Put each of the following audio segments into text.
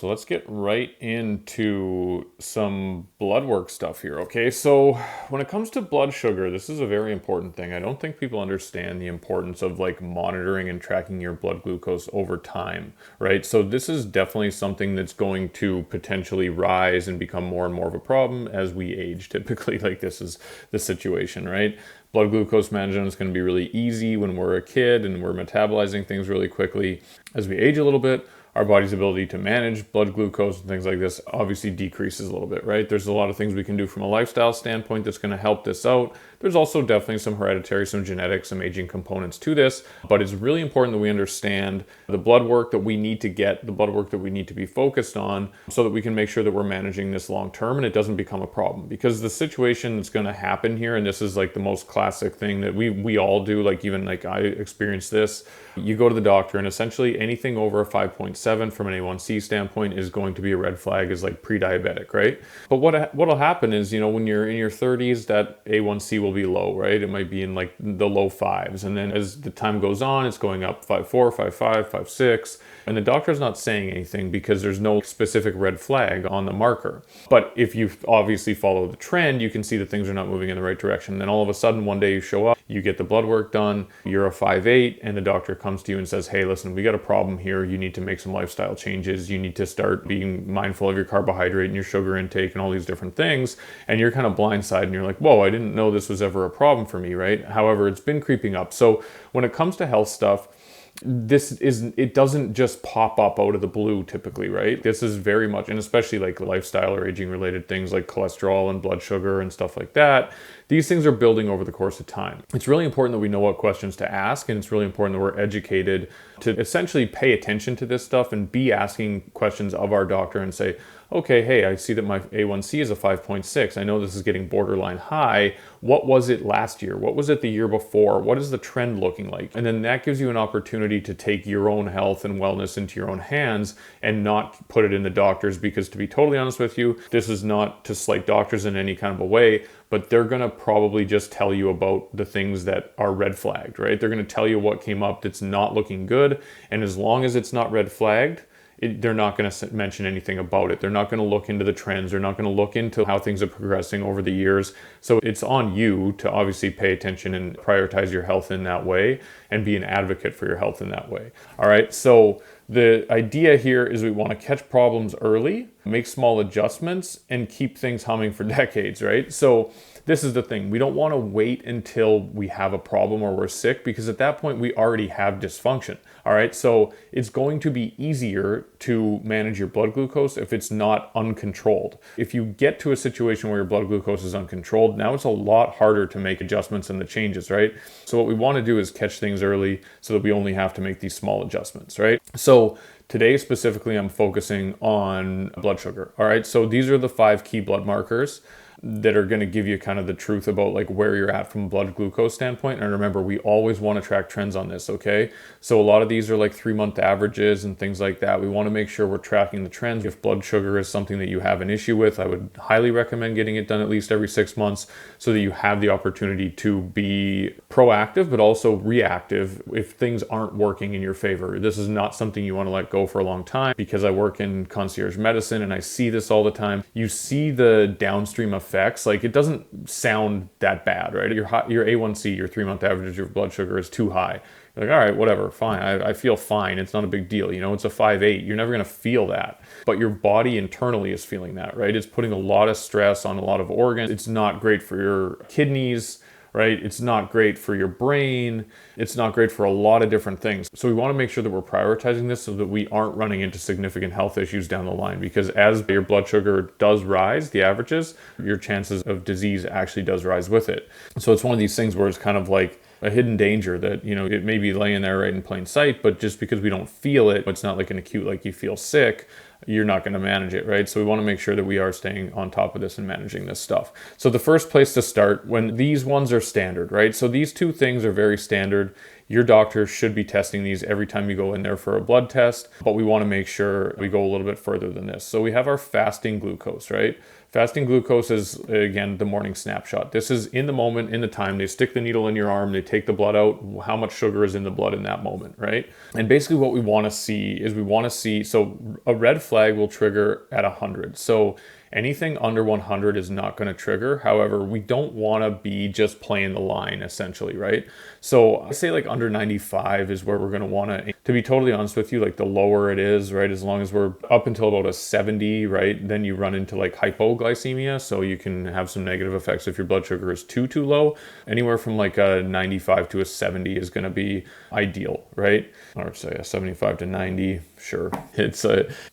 So let's get right into some blood work stuff here, okay? So when it comes to blood sugar, this is a very important thing. I don't think people understand the importance of like monitoring and tracking your blood glucose over time, right? So this is definitely something that's going to potentially rise and become more and more of a problem as we age. Typically, like this is the situation, right? Blood glucose management is going to be really easy when we're a kid and we're metabolizing things really quickly. As we age a little bit, our body's ability to manage blood glucose and things like this obviously decreases a little bit, right? There's a lot of things we can do from a lifestyle standpoint that's going to help this out. There's also definitely some hereditary, some genetics, some aging components to this, but it's really important that we understand the blood work that we need to get, the blood work that we need to be focused on so that we can make sure that we're managing this long term and it doesn't become a problem. Because the situation that's going to happen here, and this is like the most classic thing that we all do, like even like I experienced this, you go to the doctor and essentially anything over a 5.7 from an A1C standpoint is going to be a red flag, is like pre-diabetic, right? But what'll happen is, when you're in your 30s, that A1C will be low, right? It might be in like the low fives. And then as the time goes on, it's going up 5.4, 5.5, 5.6. And the doctor's not saying anything because there's no specific red flag on the marker. But if you obviously follow the trend, you can see that things are not moving in the right direction. Then all of a sudden, one day you show up, you get the blood work done, you're a 5.8, and the doctor comes to you and says, hey, listen, we got a problem here. You need to make some lifestyle changes. You need to start being mindful of your carbohydrate and your sugar intake and all these different things. And you're kind of blindsided and you're like, whoa, I didn't know this was ever a problem for me, right? However, it's been creeping up. So when it comes to health stuff, it doesn't just pop up out of the blue typically, right? This is very much, and especially like lifestyle or aging related things like cholesterol and blood sugar and stuff like that. These things are building over the course of time. It's really important that we know what questions to ask, and it's really important that we're educated to essentially pay attention to this stuff and be asking questions of our doctor and say, okay, hey, I see that my A1C is a 5.6. I know this is getting borderline high. What was it last year? What was it the year before? What is the trend looking like? And then that gives you an opportunity to take your own health and wellness into your own hands and not put it in the doctor's, because to be totally honest with you, this is not to slight doctors in any kind of a way, but they're going to probably just tell you about the things that are red flagged, right? They're going to tell you what came up that's not looking good. And as long as it's not red flagged, they're not going to mention anything about it. They're not going to look into the trends. They're not going to look into how things are progressing over the years. So it's on you to obviously pay attention and prioritize your health in that way and be an advocate for your health in that way. All right. So the idea here is we want to catch problems early, make small adjustments, and keep things humming for decades, right? So this is the thing. We don't want to wait until we have a problem or we're sick, because at that point we already have dysfunction. All right. So it's going to be easier to manage your blood glucose if it's not uncontrolled. If you get to a situation where your blood glucose is uncontrolled, now it's a lot harder to make adjustments and the changes, right? So what we want to do is catch things early so that we only have to make these small adjustments, right? So today specifically, I'm focusing on blood sugar. All right. So these are the 5 key blood markers that are going to give you kind of the truth about like where you're at from a blood glucose standpoint. And remember, we always want to track trends on this, okay? So a lot of these are like 3-month averages and things like that. We want to make sure we're tracking the trends. If blood sugar is something that you have an issue with, I would highly recommend getting it done at least every 6 months so that you have the opportunity to be proactive, but also reactive if things aren't working in your favor. This is not something you want to let go for a long time, because I work in concierge medicine and I see this all the time. You see the downstream effects. Like, it doesn't sound that bad, right? Your A1C, your 3-month average of your blood sugar is too high. You're like, all right, whatever, fine. I feel fine. It's not a big deal. It's a 5.8. You're never going to feel that. But your body internally is feeling that, right? It's putting a lot of stress on a lot of organs. It's not great for your kidneys, right? It's not great for your brain. It's not great for a lot of different things. So we want to make sure that we're prioritizing this so that we aren't running into significant health issues down the line, because as your blood sugar does rise, the averages, your chances of disease actually does rise with it. So it's one of these things where it's kind of like a hidden danger that, it may be laying there right in plain sight, but just because we don't feel it, it's not like an acute, like you feel sick, you're not going to manage it, right? So we want to make sure that we are staying on top of this and managing this stuff. So the first place to start, when these ones are standard, right? So these 2 things are very standard. Your doctor should be testing these every time you go in there for a blood test, but we want to make sure we go a little bit further than this. So we have our fasting glucose, right? Fasting glucose is, again, the morning snapshot. This is in the moment, in the time. They stick the needle in your arm, they take the blood out, how much sugar is in the blood in that moment, right? And basically what we want to see is so a red flag flag will trigger at 100. So anything under 100 is not going to trigger. However, we don't want to be just playing the line essentially, right? So I say like under 95 is where we're going to want to be totally honest with you, like the lower it is, right? As long as we're up until about a 70, right? Then you run into like hypoglycemia. So you can have some negative effects if your blood sugar is too low. Anywhere from like a 95 to a 70 is going to be ideal, right? Or say a 75 to 90, sure.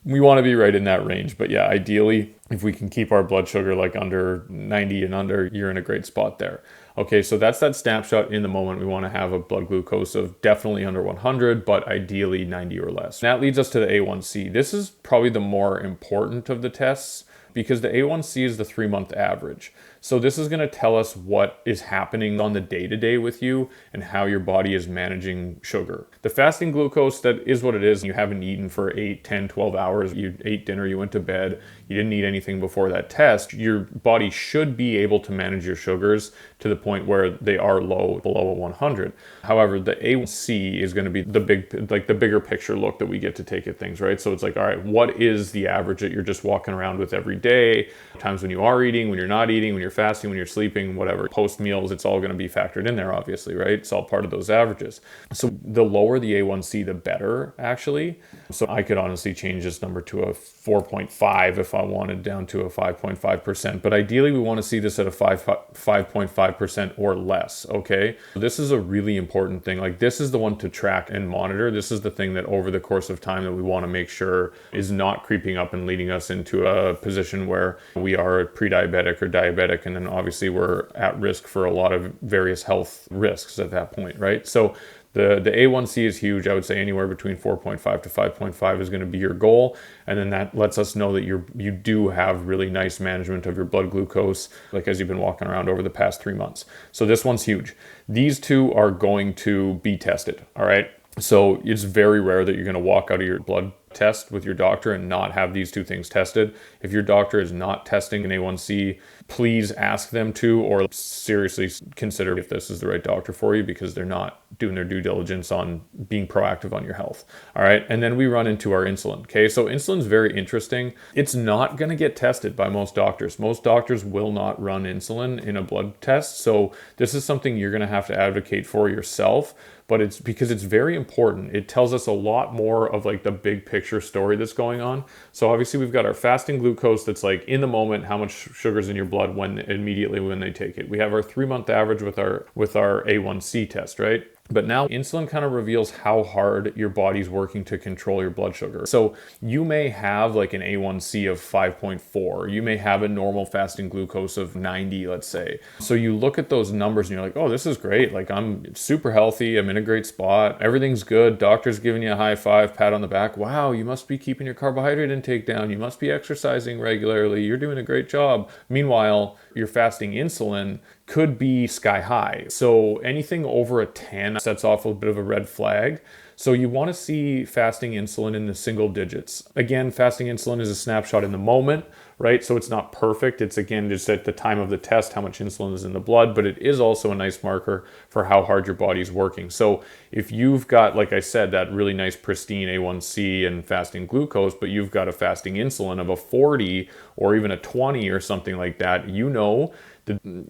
We want to be right in that range, but yeah, ideally, if we can keep our blood sugar like under 90 and under, you're in a great spot there. Okay, so that's that snapshot in the moment. We want to have a blood glucose of definitely under 100, but ideally 90 or less. And that leads us to the A1C. This is probably the more important of the tests because the A1C is the 3-month average. So this is going to tell us what is happening on the day-to-day with you and how your body is managing sugar. The fasting glucose, that is what it is. You haven't eaten for 8, 10, 12 hours. You ate dinner, you went to bed, you didn't eat anything before that test. Your body should be able to manage your sugars to the point where they are low, below a 100. However, the A1C is going to be the bigger picture look that we get to take at things, right? So it's like, all right, what is the average that you're just walking around with every day? Times when you are eating, when you're not eating, when you're fasting, when you're sleeping, whatever, post meals, it's all going to be factored in there, obviously, right? It's all part of those averages. So the lower the A1C, the better, actually. So I could honestly change this number to a 4.5 if I wanted, down to a 5.5%. But ideally, we want to see this at a 5.5% or less, okay? This is a really important thing. Like, this is the one to track and monitor. This is the thing that over the course of time that we want to make sure is not creeping up and leading us into a position where we are pre-diabetic or diabetic, and then obviously we're at risk for a lot of various health risks at that point, right? So the A1C is huge. I would say anywhere between 4.5 to 5.5 is going to be your goal. And then that lets us know that you do have really nice management of your blood glucose, like as you've been walking around over the past 3 months. So this one's huge. These two are going to be tested, all right? So it's very rare that you're going to walk out of your blood test with your doctor and not have these two things tested. If your doctor is not testing an A1C, please ask them to, or seriously consider if this is the right doctor for you, because they're not doing their due diligence on being proactive on your health. All right. And then we run into our insulin. Okay. So insulin's very interesting. It's not going to get tested by most doctors. Most doctors will not run insulin in a blood test. So this is something you're going to have to advocate for yourself. But it's because it's very important. It tells us a lot more of like the big picture story that's going on. So obviously we've got our fasting glucose that's like in the moment, how much sugar's in your blood immediately when they take it. We have our 3-month average with our A1C test, right? But now insulin kind of reveals how hard your body's working to control your blood sugar. So you may have like an A1C of 5.4. You may have a normal fasting glucose of 90, let's say. So you look at those numbers and you're like, oh, this is great. Like, I'm super healthy. I'm in a great spot. Everything's good. Doctor's giving you a high five, pat on the back. Wow, you must be keeping your carbohydrate intake down. You must be exercising regularly. You're doing a great job. Meanwhile, your fasting insulin could be sky high. So anything over a 10 sets off a bit of a red flag. So you want to see fasting insulin in the single digits. Again, fasting insulin is a snapshot in the moment, right? So it's not perfect. It's again just at the time of the test, how much insulin is in the blood, but it is also a nice marker for how hard your body's working. So if you've got, like I said, that really nice pristine A1C and fasting glucose, but you've got a fasting insulin of a 40 or even a 20 or something like that, you know,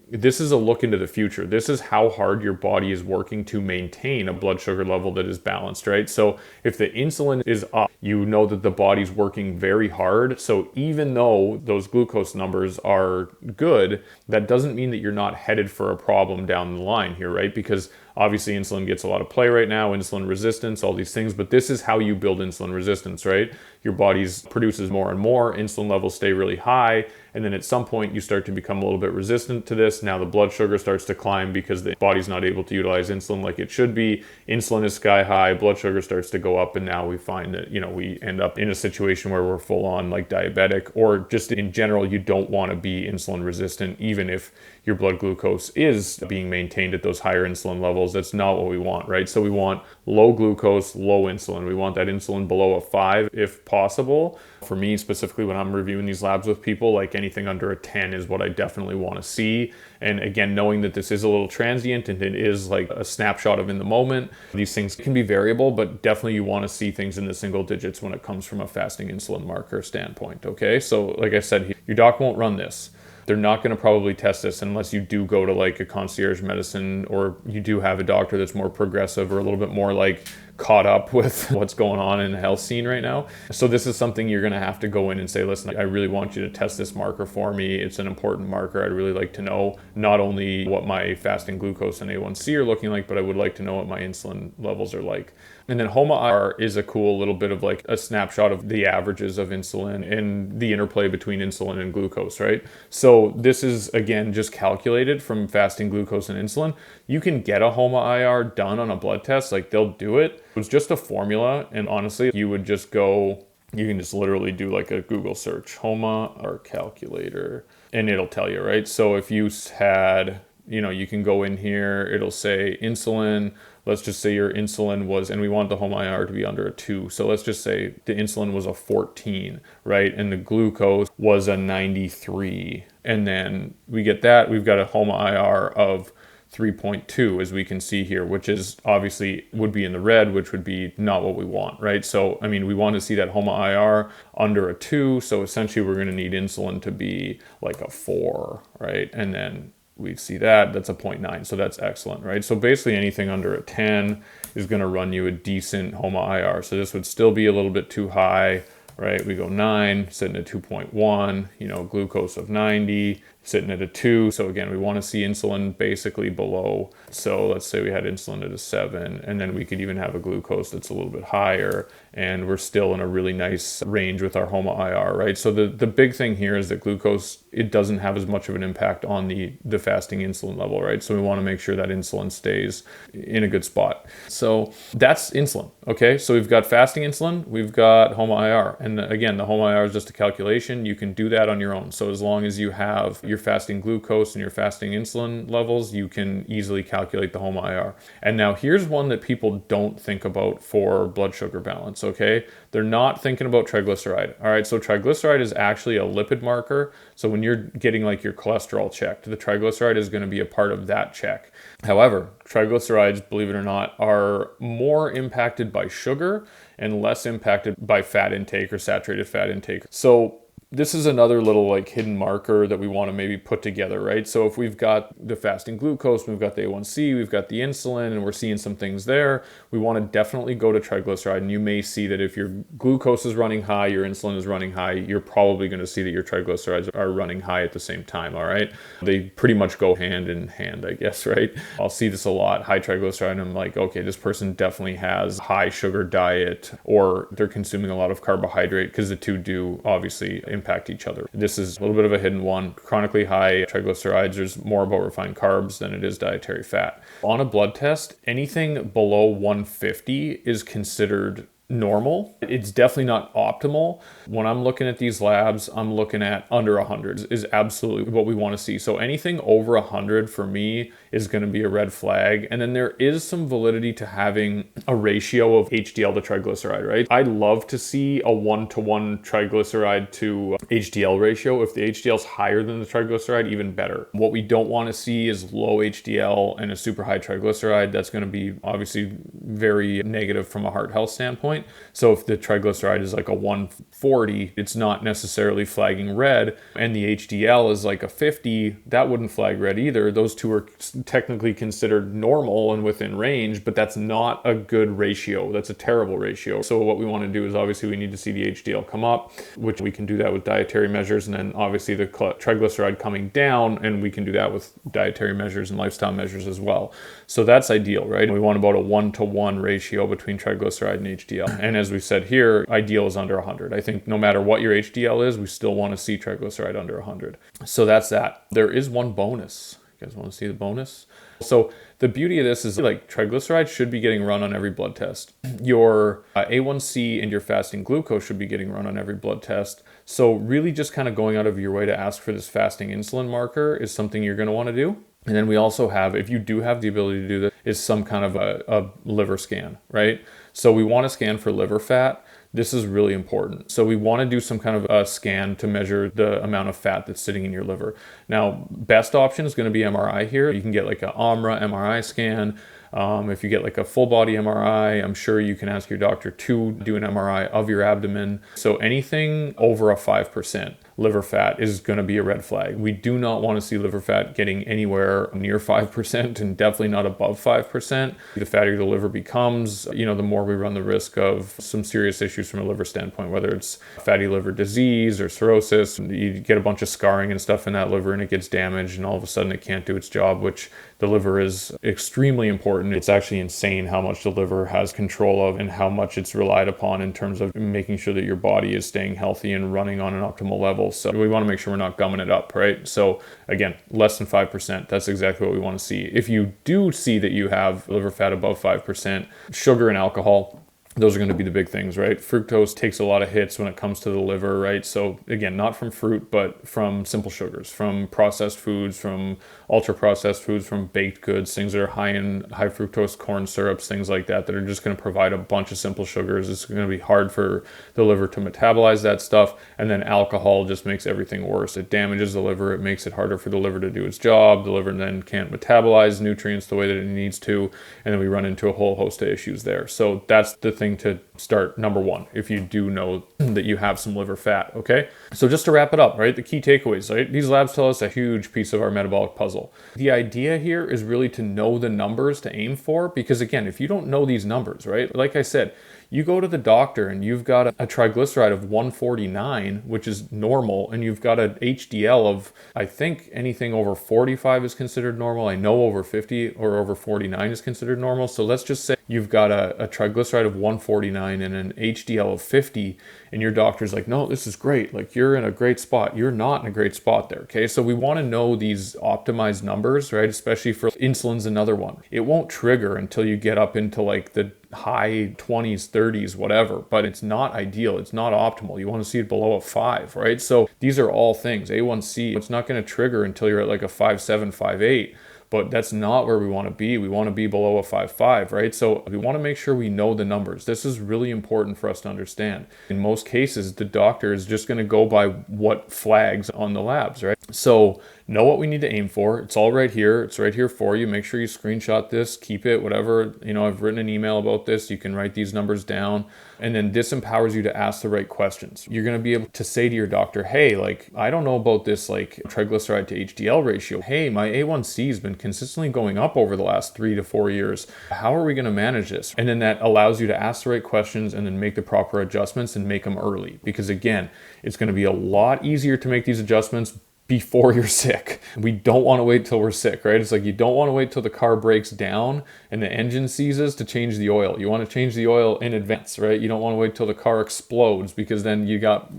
this is a look into the future. This is how hard your body is working to maintain a blood sugar level that is balanced, right? So if the insulin is up, you know that the body's working very hard. So even though those glucose numbers are good, that doesn't mean that you're not headed for a problem down the line here, right? Because obviously insulin gets a lot of play right now, insulin resistance, all these things, but this is how you build insulin resistance, right? Your body produces more and more, insulin levels stay really high, and then at some point you start to become a little bit resistant to this. Now the blood sugar starts to climb because the body's not able to utilize insulin like it should be. Insulin is sky high, blood sugar starts to go up, and now we find that, we end up in a situation where we're full on like diabetic, or just in general, you don't want to be insulin resistant, even if your blood glucose is being maintained at those higher insulin levels. levels. That's not what we want, right? So we want low glucose, low insulin. We want that insulin below a 5 if possible. For me specifically, when I'm reviewing these labs with people, like anything under a 10 is what I definitely want to see. And again, knowing that this is a little transient and it is like a snapshot of in the moment, these things can be variable, but definitely you want to see things in the single digits when it comes from a fasting insulin marker standpoint, okay? So like I said, your doc won't run this. They're not going to probably test this unless you do go to like a concierge medicine, or you do have a doctor that's more progressive or a little bit more like caught up with what's going on in the health scene right now. So this is something you're going to have to go in and say, listen, I really want you to test this marker for me. It's an important marker. I'd really like to know not only what my fasting glucose and A1C are looking like, but I would like to know what my insulin levels are like. And then HOMA-IR is a cool little bit of like a snapshot of the averages of insulin and the interplay between insulin and glucose, right? So this is, again, just calculated from fasting glucose and insulin. You can get a HOMA-IR done on a blood test, like they'll do it. It's just a formula, and honestly, you would just go, you can just literally do like a Google search, HOMA-IR calculator, and it'll tell you, right? So if you had, you can go in here, it'll say insulin. Let's just say your insulin was, and we want the HOMA-IR to be under a 2. So let's just say the insulin was a 14, right? And the glucose was a 93. And then we get that, we've got a HOMA-IR of 3.2, as we can see here, which is obviously would be in the red, which would be not what we want, right? So, I mean, we want to see that HOMA-IR under a 2. So essentially we're going to need insulin to be like a 4, right? And then we see that's a 0.9, so that's excellent, right? So basically anything under a 10 is going to run you a decent HOMA-IR. So this would still be a little bit too high, right? We go 9, sitting at 2.1, glucose of 90, sitting at a 2. So again, we want to see insulin basically below. So let's say we had insulin at a 7, and then we could even have a glucose that's a little bit higher, and we're still in a really nice range with our HOMA-IR, right? So the big thing here is that glucose, it doesn't have as much of an impact on the fasting insulin level, right? So we want to make sure that insulin stays in a good spot. So that's insulin, okay? So we've got fasting insulin, we've got HOMA-IR. And again, the HOMA-IR is just a calculation. You can do that on your own. So as long as you have your fasting glucose and your fasting insulin levels, you can easily calculate the HOMA-IR. And now here's one that people don't think about for blood sugar balance, okay? They're not thinking about triglyceride. All right, so triglyceride is actually a lipid marker. So when you're getting like your cholesterol checked, the triglyceride is going to be a part of that check. However, triglycerides, believe it or not, are more impacted by sugar and less impacted by fat intake or saturated fat intake. So this is another little like hidden marker that we want to maybe put together, right? So if we've got the fasting glucose, we've got the A1C, we've got the insulin, and we're seeing some things there, we want to definitely go to triglyceride. And you may see that if your glucose is running high, your insulin is running high, you're probably going to see that your triglycerides are running high at the same time, all right? They pretty much go hand in hand, I guess, right? I'll see this a lot, high triglyceride, and I'm like, okay, this person definitely has high sugar diet, or they're consuming a lot of carbohydrate, because the two do obviously impact each other. This is a little bit of a hidden one. Chronically high triglycerides, there's more about refined carbs than it is dietary fat. On a blood test, anything below 150 is considered normal. It's definitely not optimal. When I'm looking at these labs, I'm looking at under 100 is absolutely what we want to see. So anything over 100 for me is going to be a red flag. And then there is some validity to having a ratio of HDL to triglyceride, right? I'd love to see a 1-to-1 triglyceride to HDL ratio. If the HDL is higher than the triglyceride, even better. What we don't want to see is low HDL and a super high triglyceride. That's going to be obviously very negative from a heart health standpoint. So if the triglyceride is like a 140, it's not necessarily flagging red, and the HDL is like a 50, that wouldn't flag red either. Those two are technically considered normal and within range, but that's not a good ratio. That's a terrible ratio. So what we want to do is obviously we need to see the HDL come up, which we can do that with dietary measures, and then obviously the triglyceride coming down, and we can do that with dietary measures and lifestyle measures as well. So that's ideal, right? We want about a 1-to-1 ratio between triglyceride and HDL. And as we said here, ideal is under 100. I think no matter what your HDL is, we still want to see triglyceride under 100. So that's that. There is one bonus. You guys want to see the bonus? So the beauty of this is like triglycerides should be getting run on every blood test. Your A1C and your fasting glucose should be getting run on every blood test. So really just kind of going out of your way to ask for this fasting insulin marker is something you're going to want to do. And then we also have, if you do have the ability to do this, is some kind of a liver scan, right? So we want to scan for liver fat. This is really important. So we want to do some kind of a scan to measure the amount of fat that's sitting in your liver. Now, best option is going to be MRI here. You can get like an AMRA MRI scan. If you get like a full body MRI, I'm sure you can ask your doctor to do an MRI of your abdomen. So anything over a 5% liver fat is going to be a red flag. We do not want to see liver fat getting anywhere near 5% and definitely not above 5%. The fattier the liver becomes, the more we run the risk of some serious issues from a liver standpoint, whether it's fatty liver disease or cirrhosis. You get a bunch of scarring and stuff in that liver and it gets damaged and all of a sudden it can't do its job, which the liver is extremely important. It's actually insane how much the liver has control of and how much it's relied upon in terms of making sure that your body is staying healthy and running on an optimal level. So we want to make sure we're not gumming it up, right? So again, less than 5%, that's exactly what we want to see. If you do see that you have liver fat above 5%, sugar and alcohol, those are going to be the big things, right? Fructose takes a lot of hits when it comes to the liver, right? So again, not from fruit, but from simple sugars, from processed foods, from ultra processed foods, from baked goods, things that are high in high fructose corn syrups, things like that are just going to provide a bunch of simple sugars. It's going to be hard for the liver to metabolize that stuff. And then alcohol just makes everything worse. It damages the liver. It makes it harder for the liver to do its job. The liver then can't metabolize nutrients the way that it needs to. And then we run into a whole host of issues there. So that's the thing to start, number one, if you do know that you have some liver fat, okay? So just to wrap it up, right, the key takeaways, right? These labs tell us a huge piece of our metabolic puzzle. The idea here is really to know the numbers to aim for, because again, if you don't know these numbers, right, like I said, you go to the doctor and you've got a triglyceride of 149, which is normal, and you've got an HDL of, I think anything over 45 is considered normal. I know over 50 or over 49 is considered normal. So let's just say you've got a triglyceride of 149 and an HDL of 50, and your doctor's like, no, this is great. Like, you're in a great spot. You're not in a great spot there, okay? So we want to know these optimized numbers, right? Especially for insulin's another one. It won't trigger until you get up into like the high 20s, 30s, whatever, but it's not ideal. It's not optimal. You want to see it below a 5, right? So these are all things. A1C, it's not going to trigger until you're at like a 5.7, 5.8. But that's not where we want to be. We want to be below a 5.5, right? So we want to make sure we know the numbers. This is really important for us to understand. In most cases, the doctor is just going to go by what flags on the labs, right? So know what we need to aim for. It's all right here. It's right here for you. Make sure you screenshot this, keep it, whatever. I've written an email about this. You can write these numbers down. And then this empowers you to ask the right questions. You're going to be able to say to your doctor, hey, like, I don't know about this like triglyceride to HDL ratio. Hey, my A1C has been consistently going up over the last 3 to 4 years. How are we going to manage this? And then that allows you to ask the right questions and then make the proper adjustments and make them early. Because again, it's going to be a lot easier to make these adjustments before you're sick. We don't want to wait till we're sick, right? It's like you don't want to wait till the car breaks down and the engine seizes to change the oil. You want to change the oil in advance, right? You don't want to wait till the car explodes, because then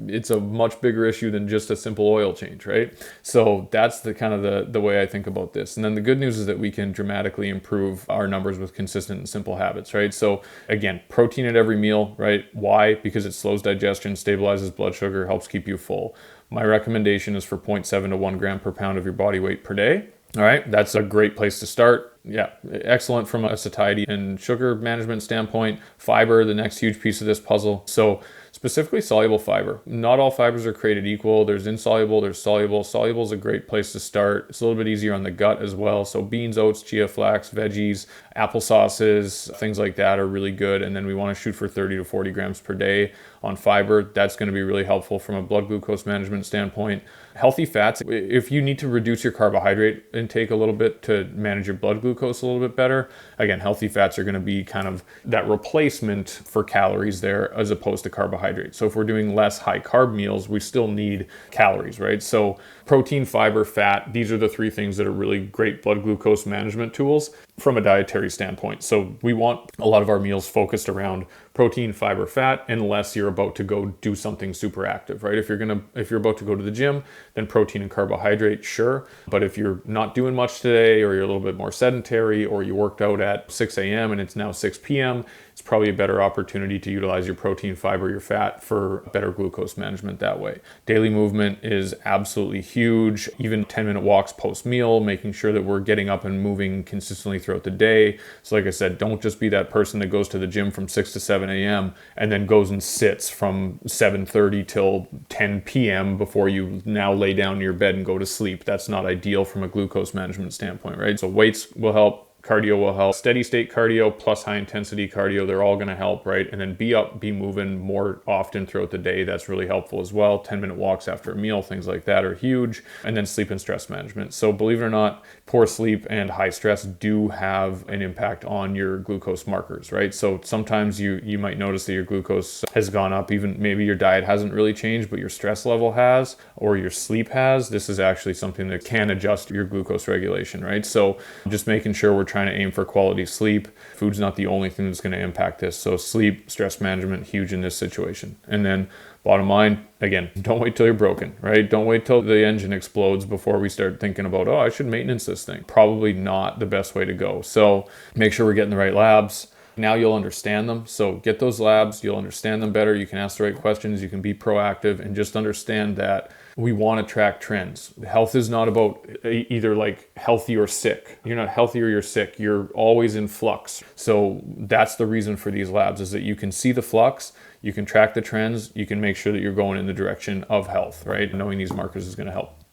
it's a much bigger issue than just a simple oil change, right? So that's the kind of the way I think about this. And then the good news is that we can dramatically improve our numbers with consistent and simple habits, right? So again, protein at every meal, right? Why? Because it slows digestion, stabilizes blood sugar, helps keep you full. My recommendation is for 0.7 to 1 gram per pound of your body weight per day. All right, that's a great place to start. Yeah, excellent from a satiety and sugar management standpoint. Fiber, the next huge piece of this puzzle. So specifically soluble fiber. Not all fibers are created equal. There's insoluble, there's soluble. Soluble is a great place to start. It's a little bit easier on the gut as well. So beans, oats, chia, flax, veggies, applesauces, things like that are really good. And then we want to shoot for 30 to 40 grams per day on fiber. That's going to be really helpful from a blood glucose management standpoint. Healthy fats, if you need to reduce your carbohydrate intake a little bit to manage your blood glucose a little bit better, again, healthy fats are going to be kind of that replacement for calories there as opposed to carbohydrates. So if we're doing less high carb meals, we still need calories, right? So protein, fiber, fat, these are the three things that are really great blood glucose management tools from a dietary standpoint. So we want a lot of our meals focused around protein, fiber, fat, unless you're about to go do something super active, right? If you're about to go to the gym, then protein and carbohydrate, sure. But if you're not doing much today, or you're a little bit more sedentary, or you worked out at 6 a.m. and it's now 6 p.m., it's it's probably a better opportunity to utilize your protein, fiber, your fat for better glucose management that way. Daily movement is absolutely huge. Even 10-minute walks post meal, making sure that we're getting up and moving consistently throughout the day. So like I said, don't just be that person that goes to the gym from 6 to 7 a.m. and then goes and sits from 7:30 till 10 p.m. before you now lay down in your bed and go to sleep. That's not ideal from a glucose management standpoint, right? So weights will help. Cardio will help. Steady state cardio plus high intensity cardio, they're all going to help, right? And then be up, be moving more often throughout the day. That's really helpful as well. 10-minute walks after a meal, things like that are huge. And then sleep and stress management. So believe it or not, poor sleep and high stress do have an impact on your glucose markers, right? So sometimes you might notice that your glucose has gone up, even maybe your diet hasn't really changed, but your stress level has, or your sleep has. This is actually something that can adjust your glucose regulation, right? So just making sure we're trying to aim for quality sleep. Food's not the only thing that's going to impact this. So sleep, stress management, huge in this situation. And then bottom line, again, don't wait till you're broken, right? Don't wait till the engine explodes before we start thinking about, oh, I should maintenance this thing. Probably not the best way to go. So make sure we're getting the right labs. Now you'll understand them. So get those labs, you'll understand them better. You can ask the right questions, you can be proactive, and just understand that we want to track trends. Health is not about either like healthy or sick. You're not healthy or you're sick. You're always in flux. So that's the reason for these labs, is that you can see the flux, you can track the trends, you can make sure that you're going in the direction of health, right? Knowing these markers is going to help.